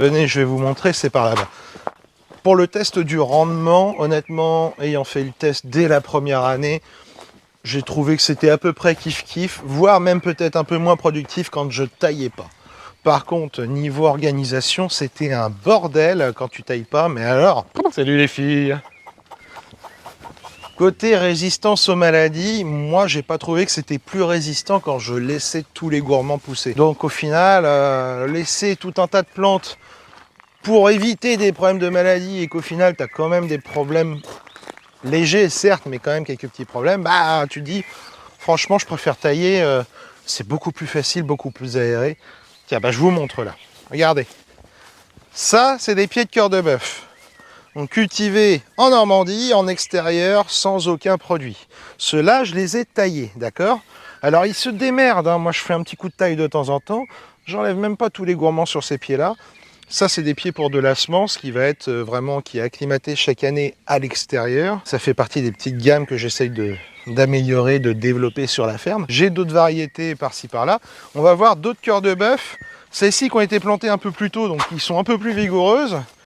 Venez, je vais vous montrer, c'est par là-bas. Pour le test du rendement, honnêtement, ayant fait le test dès la première année, j'ai trouvé que c'était à peu près kiff-kiff, voire même peut-être un peu moins productif quand je taillais pas. Par contre, niveau organisation, c'était un bordel quand tu tailles pas, mais alors... Salut les filles! Côté résistance aux maladies, moi j'ai pas trouvé que c'était plus résistant quand je laissais tous les gourmands pousser. Donc au final, laisser tout un tas de plantes pour éviter des problèmes de maladies et qu'au final tu as quand même des problèmes légers, certes, mais quand même quelques petits problèmes, bah tu te dis, franchement je préfère tailler, c'est beaucoup plus facile, beaucoup plus aéré. Tiens, bah je vous montre là, regardez. Ça, c'est des pieds de cœur de bœuf. Donc cultivés en Normandie, en extérieur, sans aucun produit. Ceux-là, je les ai taillés, d'accord? Alors ils se démerdent, hein. Moi je fais un petit coup de taille de temps en temps, j'enlève même pas tous les gourmands sur ces pieds-là. Ça, c'est des pieds pour de la semence qui va être vraiment, qui est acclimaté chaque année à l'extérieur. Ça fait partie des petites gammes que j'essaye d'améliorer, de développer sur la ferme. J'ai d'autres variétés par-ci par-là. On va voir d'autres cœurs de bœuf. Celles-ci qui ont été plantées un peu plus tôt, donc qui sont un peu plus vigoureuses.